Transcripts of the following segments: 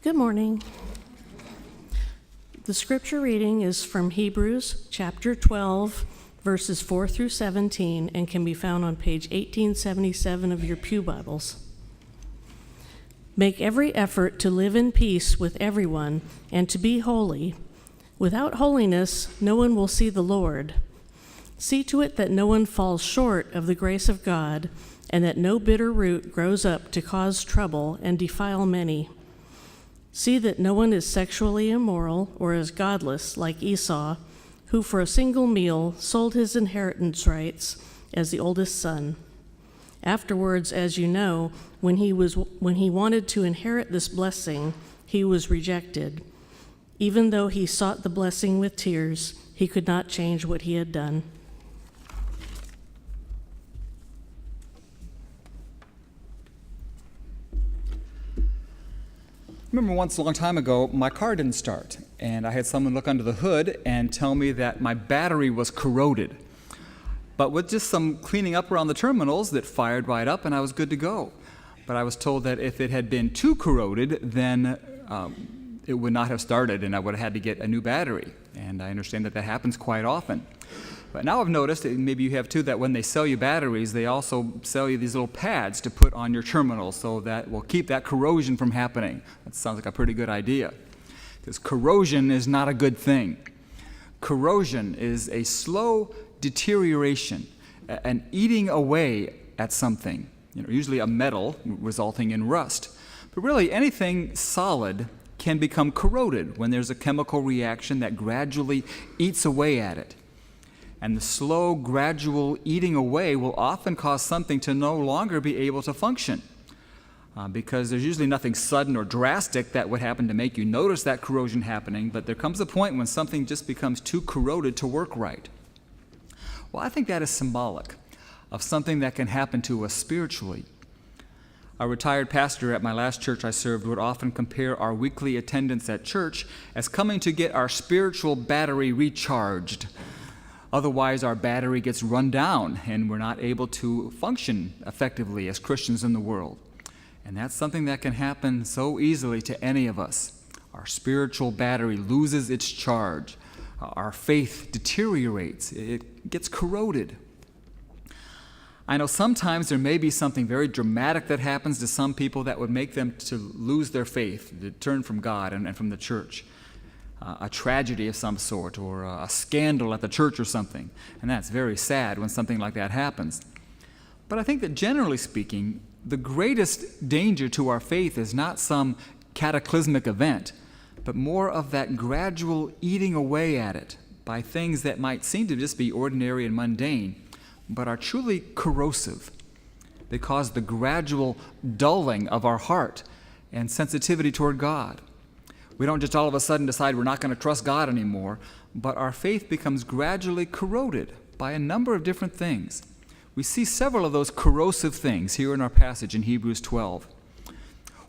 Good morning. The scripture reading is from Hebrews chapter 12, verses 4 through 17, and can be found on page 1877 of your pew Bibles. Make every effort to live in peace with everyone and to be holy. Without holiness, no one will see the Lord. See to it that no one falls short of the grace of God, and that no bitter root grows up to cause trouble and defile many. See that no one is sexually immoral or is godless like Esau, who for a single meal sold his inheritance rights as the oldest son. Afterwards, as you know, when he wanted to inherit this blessing, he was rejected. Even though he sought the blessing with tears, he could not change what he had done. Remember once a long time ago, my car didn't start, and I had someone look under the hood and tell me that my battery was corroded. But with just some cleaning up around the terminals, that fired right up and I was good to go. But I was told that if it had been too corroded, then it would not have started and I would have had to get a new battery. And I understand that happens quite often. But now I've noticed, and maybe you have too, that when they sell you batteries, they also sell you these little pads to put on your terminals so that will keep that corrosion from happening. That sounds like a pretty good idea, because corrosion is not a good thing. Corrosion is a slow deterioration, an eating away at something, usually a metal resulting in rust. But really anything solid can become corroded when there's a chemical reaction that gradually eats away at it. And the slow, gradual eating away will often cause something to no longer be able to function, because there's usually nothing sudden or drastic that would happen to make you notice that corrosion happening, but there comes a point when something just becomes too corroded to work right. Well, I think that is symbolic of something that can happen to us spiritually. A retired pastor at my last church I served would often compare our weekly attendance at church as coming to get our spiritual battery recharged. Otherwise, our battery gets run down and we're not able to function effectively as Christians in the world. And that's something that can happen so easily to any of us. Our spiritual battery loses its charge. Our faith deteriorates. It gets corroded. I know sometimes there may be something very dramatic that happens to some people that would make them to lose their faith, to turn from God and from the church. A tragedy of some sort, or a scandal at the church or something. And that's very sad when something like that happens. But I think that generally speaking, the greatest danger to our faith is not some cataclysmic event, but more of that gradual eating away at it by things that might seem to just be ordinary and mundane, but are truly corrosive. They cause the gradual dulling of our heart and sensitivity toward God. We don't just all of a sudden decide we're not going to trust God anymore, but our faith becomes gradually corroded by a number of different things. We see several of those corrosive things here in our passage in Hebrews 12.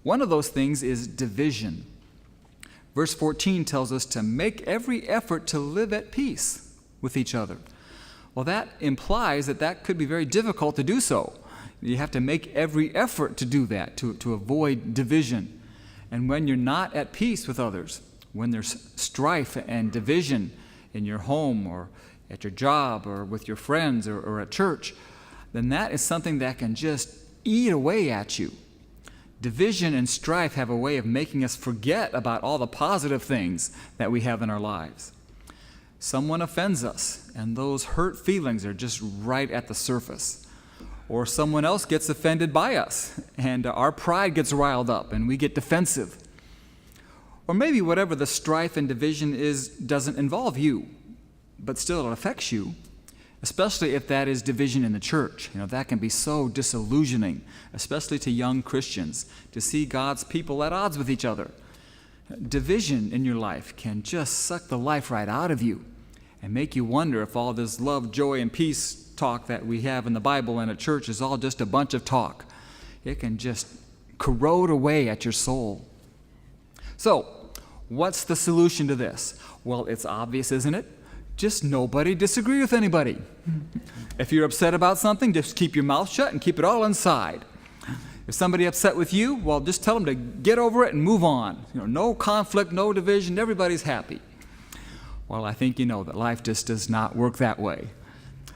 One of those things is division. Verse 14 tells us to make every effort to live at peace with each other. Well, that implies that could be very difficult to do so. You have to make every effort to do that, to avoid division. And when you're not at peace with others, when there's strife and division in your home or at your job or with your friends or at church, then that is something that can just eat away at you. Division and strife have a way of making us forget about all the positive things that we have in our lives. Someone offends us, and those hurt feelings are just right at the surface. Or someone else gets offended by us, and our pride gets riled up, and we get defensive. Or maybe whatever the strife and division is doesn't involve you, but still it affects you, especially if that is division in the church. That can be so disillusioning, especially to young Christians, to see God's people at odds with each other. Division in your life can just suck the life right out of you and make you wonder if all this love, joy, and peace talk that we have in the Bible and at church is all just a bunch of talk. It can just corrode away at your soul. So, what's the solution to this? Well, it's obvious, isn't it? Just nobody disagree with anybody. If you're upset about something, just keep your mouth shut and keep it all inside. If somebody upset with you, well, just tell them to get over it and move on. No conflict, no division, everybody's happy. Well, I think you know that life just does not work that way.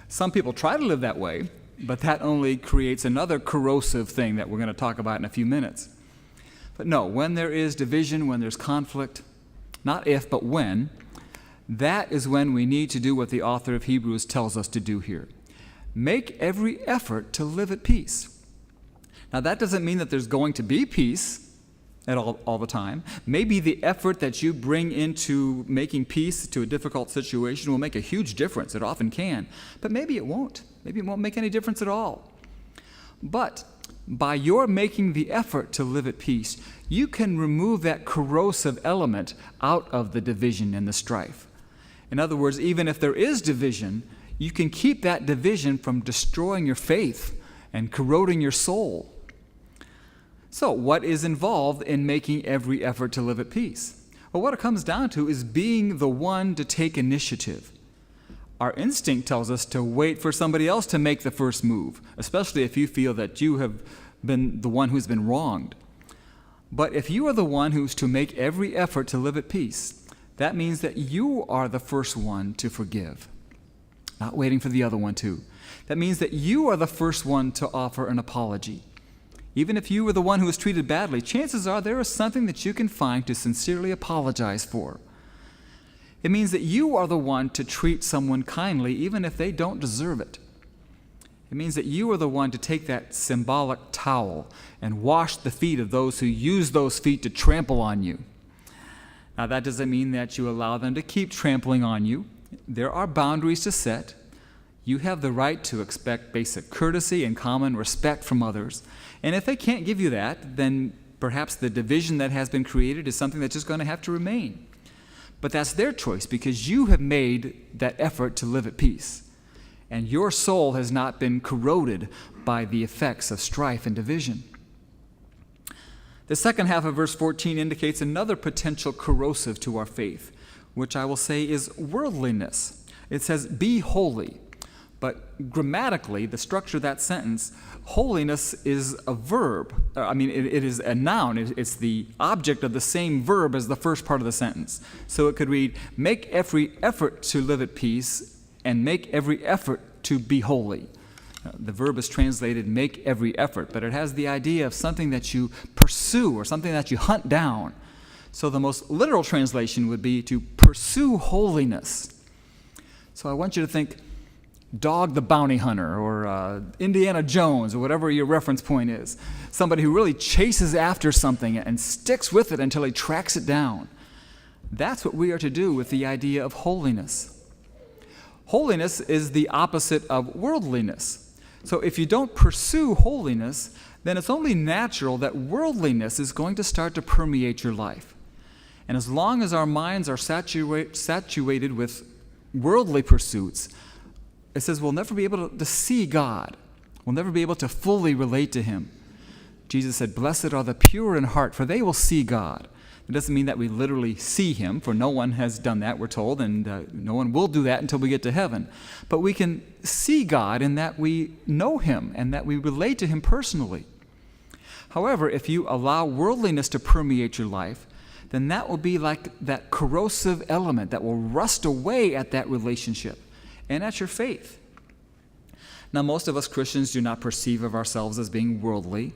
Some people try to live that way, but that only creates another corrosive thing that we're going to talk about in a few minutes. But no, when there is division, when there's conflict, not if, but when, that is when we need to do what the author of Hebrews tells us to do here. Make every effort to live at peace. Now, that doesn't mean that there's going to be peace at all the time. Maybe the effort that you bring into making peace to a difficult situation will make a huge difference. It often can. But maybe it won't. Maybe it won't make any difference at all. But by your making the effort to live at peace, you can remove that corrosive element out of the division and the strife. In other words, even if there is division, you can keep that division from destroying your faith and corroding your soul. So, what is involved in making every effort to live at peace? Well, what it comes down to is being the one to take initiative. Our instinct tells us to wait for somebody else to make the first move, especially if you feel that you have been the one who's been wronged. But if you are the one who's to make every effort to live at peace, that means that you are the first one to forgive, not waiting for the other one to. That means that you are the first one to offer an apology. Even if you were the one who was treated badly, chances are there is something that you can find to sincerely apologize for. It means that you are the one to treat someone kindly, even if they don't deserve it. It means that you are the one to take that symbolic towel and wash the feet of those who use those feet to trample on you. Now, that doesn't mean that you allow them to keep trampling on you. There are boundaries to set. You have the right to expect basic courtesy and common respect from others. And if they can't give you that, then perhaps the division that has been created is something that's just going to have to remain. But that's their choice because you have made that effort to live at peace. And your soul has not been corroded by the effects of strife and division. The second half of verse 14 indicates another potential corrosive to our faith, which I will say is worldliness. It says, be holy. But grammatically, the structure of that sentence, holiness is a verb. It is a noun. It's the object of the same verb as the first part of the sentence. So it could read, make every effort to live at peace and make every effort to be holy. The verb is translated make every effort, but it has the idea of something that you pursue or something that you hunt down. So the most literal translation would be to pursue holiness. So I want you to think Dog the Bounty Hunter or Indiana Jones or whatever your reference point is. Somebody who really chases after something and sticks with it until he tracks it down. That's what we are to do with the idea of holiness. Holiness is the opposite of worldliness. So if you don't pursue holiness, then it's only natural that worldliness is going to start to permeate your life. And as long as our minds are saturated with worldly pursuits, it says we'll never be able to see God. We'll never be able to fully relate to Him. Jesus said, blessed are the pure in heart, for they will see God. It doesn't mean that we literally see Him, for no one has done that, we're told, and no one will do that until we get to heaven. But we can see God in that we know Him and that we relate to Him personally. However, if you allow worldliness to permeate your life, then that will be like that corrosive element that will rust away at that relationship and at your faith. Now, most of us Christians do not perceive of ourselves as being worldly,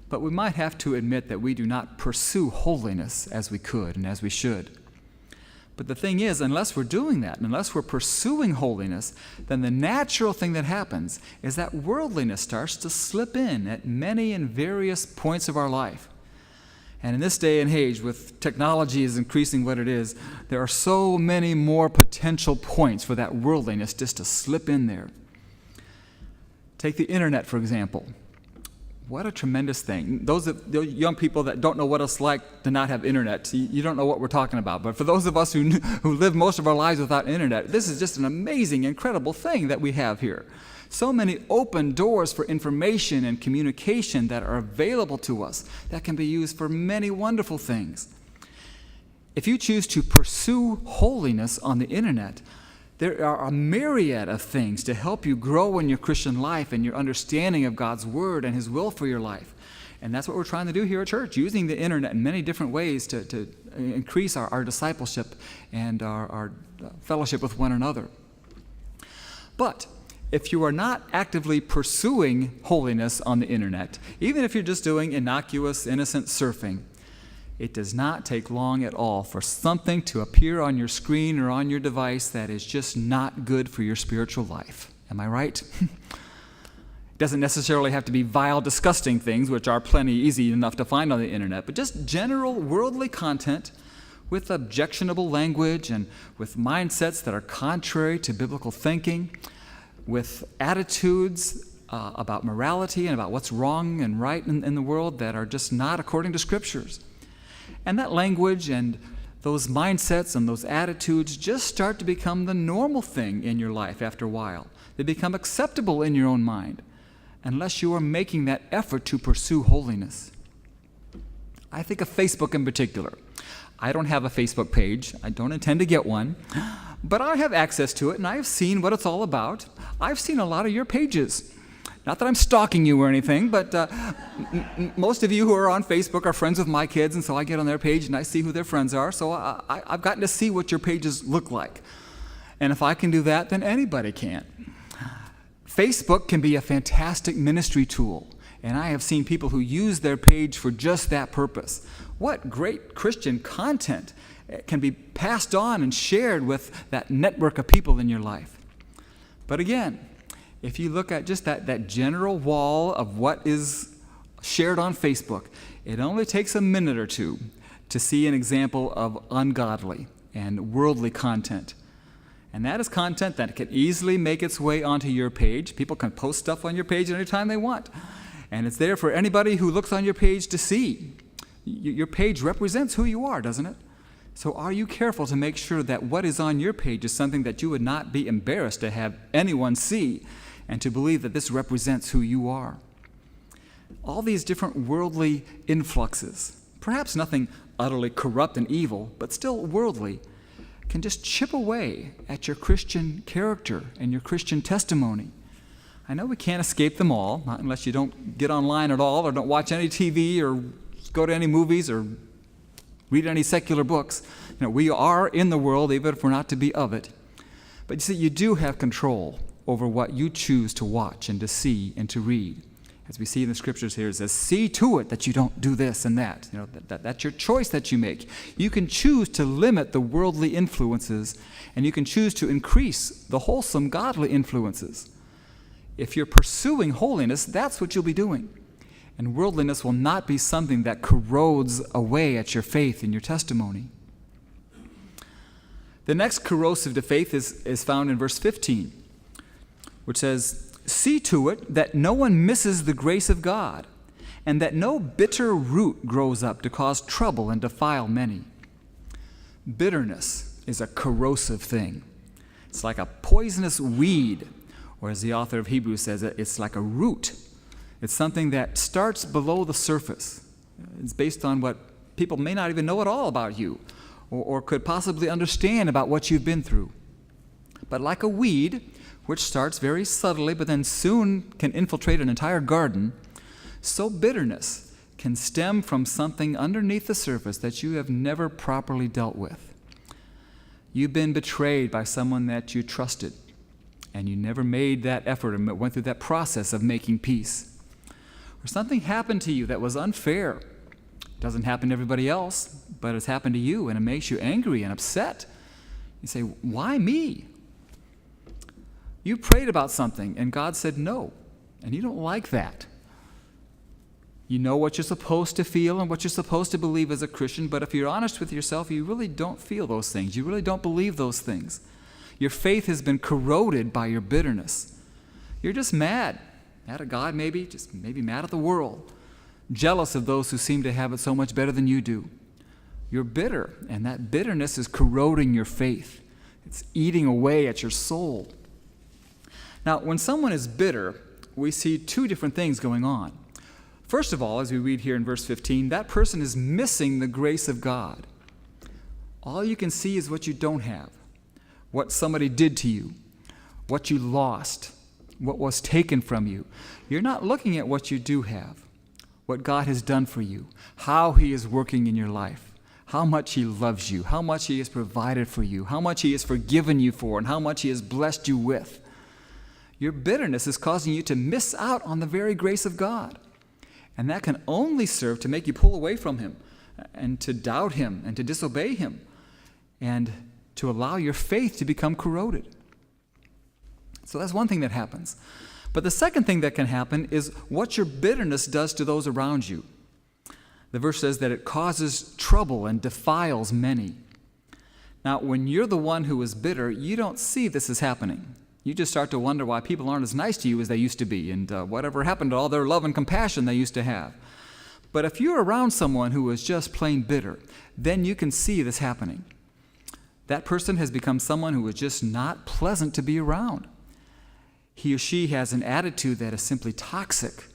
but we might have to admit that we do not pursue holiness as we could and as we should. But the thing is, unless we're doing that, unless we're pursuing holiness, then the natural thing that happens is that worldliness starts to slip in at many and various points of our life. And in this day and age, with technology is increasing what it is, there are so many more potential points for that worldliness just to slip in there. Take the internet, for example. What a tremendous thing. Those young people that don't know what it's like to not have internet, you don't know what we're talking about. But for those of us who live most of our lives without internet, this is just an amazing, incredible thing that we have here. So many open doors for information and communication that are available to us that can be used for many wonderful things. If you choose to pursue holiness on the internet, there are a myriad of things to help you grow in your Christian life and your understanding of God's Word and His will for your life. And that's what we're trying to do here at church, using the internet in many different ways to increase our discipleship and our fellowship with one another. But if you are not actively pursuing holiness on the internet, even if you're just doing innocuous, innocent surfing, it does not take long at all for something to appear on your screen or on your device that is just not good for your spiritual life. Am I right? It doesn't necessarily have to be vile, disgusting things, which are plenty easy enough to find on the internet, but just general worldly content with objectionable language and with mindsets that are contrary to biblical thinking, with attitudes about morality and about what's wrong and right in the world that are just not according to Scriptures. And that language and those mindsets and those attitudes just start to become the normal thing in your life after a while. They become acceptable in your own mind, unless you are making that effort to pursue holiness. I think of Facebook in particular. I don't have a Facebook page. I don't intend to get one. But I have access to it, and I have seen what it's all about. I've seen a lot of your pages. Not that I'm stalking you or anything, but most of you who are on Facebook are friends with my kids, and so I get on their page and I see who their friends are. So I've gotten to see what your pages look like. And if I can do that, then anybody can. Facebook can be a fantastic ministry tool, and I have seen people who use their page for just that purpose. What great Christian content can be passed on and shared with that network of people in your life. But again, if you look at just that general wall of what is shared on Facebook, it only takes a minute or two to see an example of ungodly and worldly content. And that is content that can easily make its way onto your page. People can post stuff on your page anytime they want. And it's there for anybody who looks on your page to see. Your page represents who you are, doesn't it? So are you careful to make sure that what is on your page is something that you would not be embarrassed to have anyone see, and to believe that this represents who you are? All these different worldly influxes, perhaps nothing utterly corrupt and evil, but still worldly, can just chip away at your Christian character and your Christian testimony. I know we can't escape them all, not unless you don't get online at all or don't watch any TV or go to any movies or read any secular books. We are in the world, even if we're not to be of it. But you see, you do have control over what you choose to watch and to see and to read. As we see in the Scriptures here, it says, see to it that you don't do this and that. That's your choice that you make. You can choose to limit the worldly influences, and you can choose to increase the wholesome, godly influences. If you're pursuing holiness, that's what you'll be doing. And worldliness will not be something that corrodes away at your faith and your testimony. The next corrosive to faith is found in verse 15, which says, see to it that no one misses the grace of God, and that no bitter root grows up to cause trouble and defile many. Bitterness is a corrosive thing. It's like a poisonous weed, or as the author of Hebrews says, it's like a root. It's something that starts below the surface. It's based on what people may not even know at all about you, or could possibly understand about what you've been through. But like a weed, which starts very subtly but then soon can infiltrate an entire garden, so bitterness can stem from something underneath the surface that you have never properly dealt with. You've been betrayed by someone that you trusted, and you never made that effort and went through that process of making peace. Or something happened to you that was unfair. It doesn't happen to everybody else, but it's happened to you, and it makes you angry and upset. You say, why me? You prayed about something, and God said no, and you don't like that. You know what you're supposed to feel and what you're supposed to believe as a Christian, but if you're honest with yourself, you really don't feel those things. You really don't believe those things. Your faith has been corroded by your bitterness. You're just mad. Mad at God maybe, just maybe mad at the world. Jealous of those who seem to have it so much better than you do. You're bitter, and that bitterness is corroding your faith. It's eating away at your soul. Now, when someone is bitter, we see two different things going on. First of all, as we read here in verse 15, that person is missing the grace of God. All you can see is what you don't have, what somebody did to you, what you lost, what was taken from you. You're not looking at what you do have. what God has done for you, how He is working in your life, how much He loves you, how much He has provided for you, how much He has forgiven you for, and how much He has blessed you with. Your bitterness is causing you to miss out on the very grace of God. And that can only serve to make you pull away from Him and to doubt Him and to disobey Him and to allow your faith to become corroded. So that's one thing that happens. But the second thing that can happen is what your bitterness does to those around you. The verse says that it causes trouble and defiles many. Now, when you're the one who is bitter, you don't see this is happening. You just start to wonder why people aren't as nice to you as they used to be, and whatever happened to all their love and compassion they used to have. But if you're around someone who is just plain bitter, then you can see this happening. That person has become someone who is just not pleasant to be around. He or she has an attitude that is simply toxic.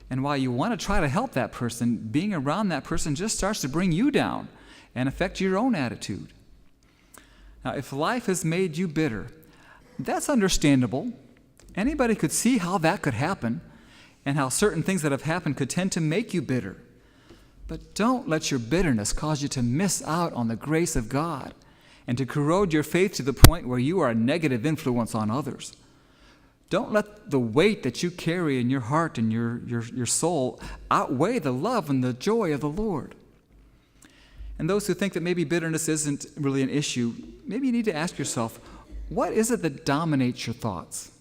And while you want to try to help that person, being around that person just starts to bring you down and affect your own attitude. Now, if life has made you bitter, that's understandable. Anybody could see how that could happen and how certain things that have happened could tend to make you bitter. But don't let your bitterness cause you to miss out on the grace of God and to corrode your faith to the point where you are a negative influence on others. Don't let the weight that you carry in your heart and your soul outweigh the love and the joy of the Lord. And those who think that maybe bitterness isn't really an issue, maybe you need to ask yourself, what is it that dominates your thoughts?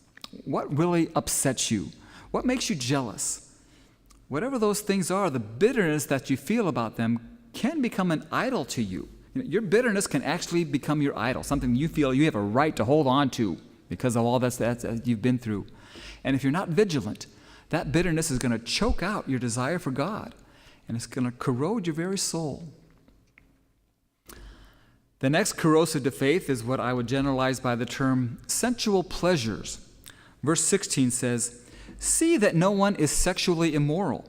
What really upsets you? What makes you jealous? Whatever those things are, the bitterness that you feel about them can become an idol to you. Your bitterness can actually become your idol, something you feel you have a right to hold on to because of all that you've been through. And if you're not vigilant, that bitterness is going to choke out your desire for God, and it's going to corrode your very soul. The next corrosive to faith is what I would generalize by the term sensual pleasures. Verse 16 says, "See that no one is sexually immoral,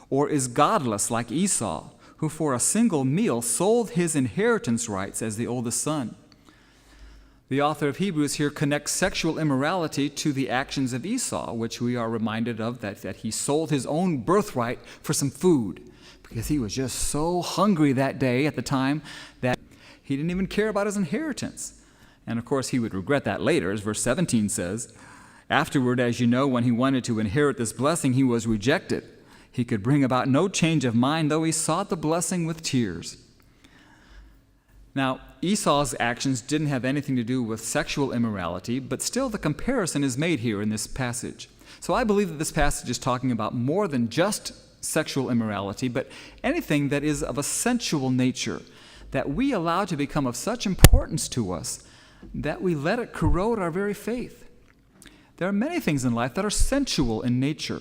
or is godless like Esau, who for a single meal sold his inheritance rights as the oldest son." The author of Hebrews here connects sexual immorality to the actions of Esau, which we are reminded of that he sold his own birthright for some food because he was just so hungry that day at the time that he didn't even care about his inheritance. And of course, he would regret that later, as verse 17 says. Afterward, as you know, when he wanted to inherit this blessing, he was rejected. He could bring about no change of mind, though he sought the blessing with tears. Now, Esau's actions didn't have anything to do with sexual immorality, but still the comparison is made here in this passage. So I believe that this passage is talking about more than just sexual immorality, but anything that is of a sensual nature that we allow to become of such importance to us that we let it corrode our very faith. There are many things in life that are sensual in nature.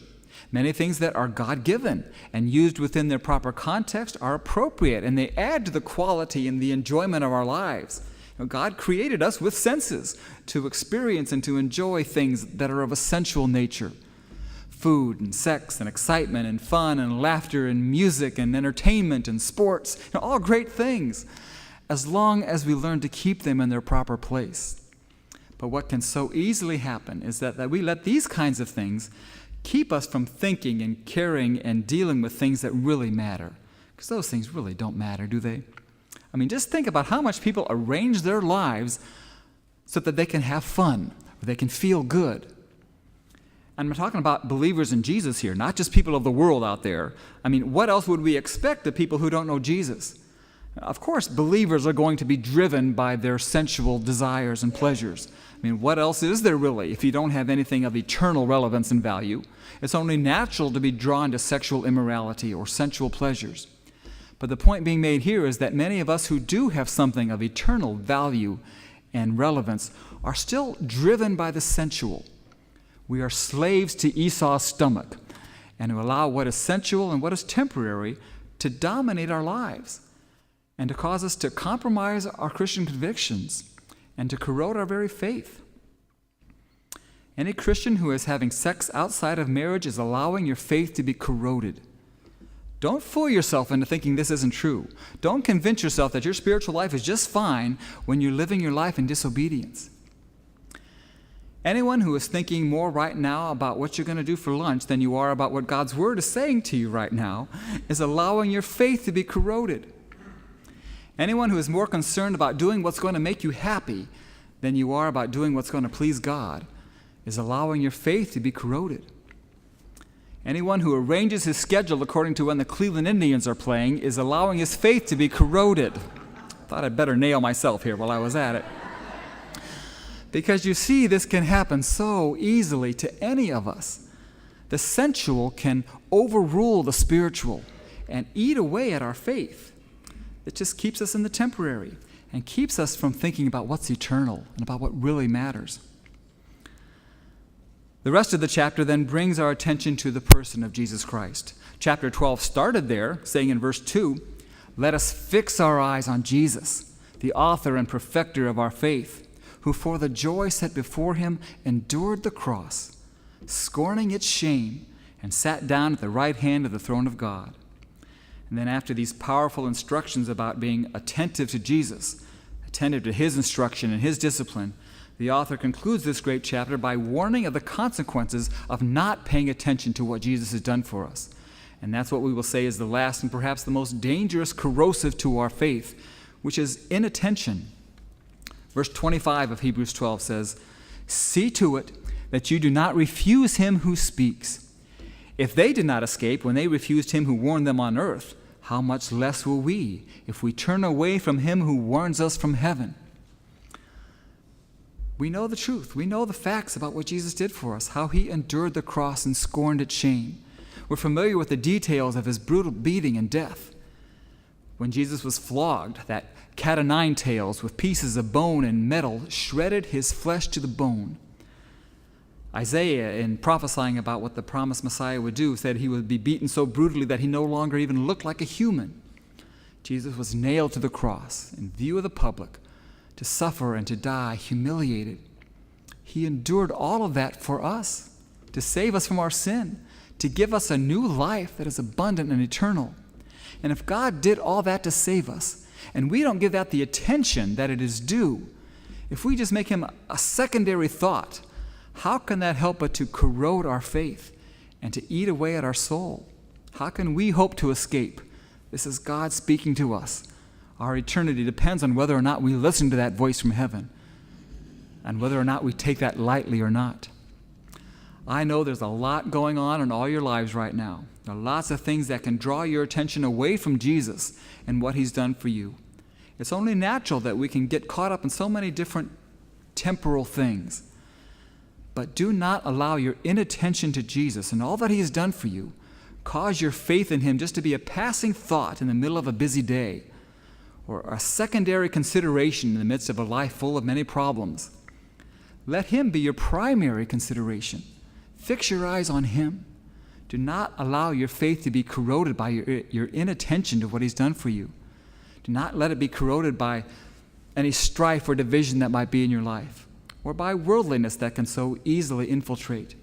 Many things that are God-given and used within their proper context are appropriate, and they add to the quality and the enjoyment of our lives. God created us with senses to experience and to enjoy things that are of a sensual nature. Food and sex and excitement and fun and laughter and music and entertainment and sports, all great things, as long as we learn to keep them in their proper place. But what can so easily happen is that we let these kinds of things keep us from thinking and caring and dealing with things that really matter. Because those things really don't matter, do they? I mean, just think about how much people arrange their lives so that they can have fun, or they can feel good. And I'm talking about believers in Jesus here, not just people of the world out there. I mean, what else would we expect of people who don't know Jesus? Of course, believers are going to be driven by their sensual desires and pleasures. I mean, what else is there really if you don't have anything of eternal relevance and value? It's only natural to be drawn to sexual immorality or sensual pleasures. But the point being made here is that many of us who do have something of eternal value and relevance are still driven by the sensual. We are slaves to Esau's stomach and to allow what is sensual and what is temporary to dominate our lives and to cause us to compromise our Christian convictions and to corrode our very faith. Any Christian who is having sex outside of marriage is allowing your faith to be corroded. Don't fool yourself into thinking this isn't true. Don't convince yourself that your spiritual life is just fine when you're living your life in disobedience. Anyone who is thinking more right now about what you're going to do for lunch than you are about what God's Word is saying to you right now is allowing your faith to be corroded. Anyone who is more concerned about doing what's going to make you happy than you are about doing what's going to please God is allowing your faith to be corroded. Anyone who arranges his schedule according to when the Cleveland Indians are playing is allowing his faith to be corroded. Thought I'd better nail myself here while I was at it. Because you see, this can happen so easily to any of us. The sensual can overrule the spiritual and eat away at our faith. It just keeps us in the temporary and keeps us from thinking about what's eternal and about what really matters. The rest of the chapter then brings our attention to the person of Jesus Christ. Chapter 12 started there, saying in verse 2, "Let us fix our eyes on Jesus, the author and perfecter of our faith, who for the joy set before him endured the cross, scorning its shame, and sat down at the right hand of the throne of God." And then after these powerful instructions about being attentive to Jesus, attentive to his instruction and his discipline, the author concludes this great chapter by warning of the consequences of not paying attention to what Jesus has done for us. And that's what we will say is the last and perhaps the most dangerous corrosive to our faith, which is inattention. Verse 25 of Hebrews 12 says, "See to it that you do not refuse him who speaks. If they did not escape when they refused him who warned them on earth, how much less will we if we turn away from him who warns us from heaven?" We know the truth. We know the facts about what Jesus did for us, how he endured the cross and scorned its shame. We're familiar with the details of his brutal beating and death. When Jesus was flogged, that cat o' nine tails with pieces of bone and metal shredded his flesh to the bone. Isaiah, in prophesying about what the promised Messiah would do, said he would be beaten so brutally that he no longer even looked like a human. Jesus was nailed to the cross in view of the public to suffer and to die humiliated. He endured all of that for us, to save us from our sin, to give us a new life that is abundant and eternal. And if God did all that to save us, and we don't give that the attention that it is due, if we just make him a secondary thought, how can that help but to corrode our faith and to eat away at our soul? How can we hope to escape? This is God speaking to us. Our eternity depends on whether or not we listen to that voice from heaven and whether or not we take that lightly or not. I know there's a lot going on in all your lives right now. There are lots of things that can draw your attention away from Jesus and what he's done for you. It's only natural that we can get caught up in so many different temporal things. But do not allow your inattention to Jesus and all that he has done for you cause your faith in him just to be a passing thought in the middle of a busy day or a secondary consideration in the midst of a life full of many problems. Let him be your primary consideration. Fix your eyes on him. Do not allow your faith to be corroded by your inattention to what he's done for you. Do not let it be corroded by any strife or division that might be in your life, or by worldliness that can so easily infiltrate,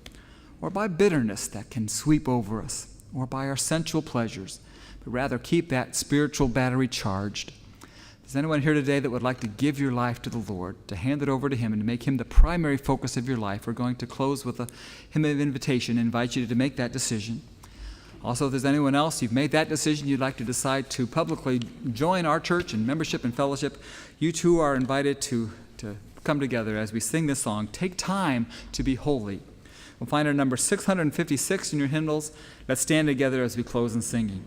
or by bitterness that can sweep over us, or by our sensual pleasures, but rather keep that spiritual battery charged. Is anyone here today that would like to give your life to the Lord, to hand it over to him and to make him the primary focus of your life? We're going to close with a hymn of invitation and invite you to make that decision. Also, if there's anyone else, you've made that decision, you'd like to decide to publicly join our church in membership and fellowship, you too are invited to come together as we sing this song, "Take Time to Be Holy." We'll find our number 656 in your hymnals. Let's stand together as we close in singing.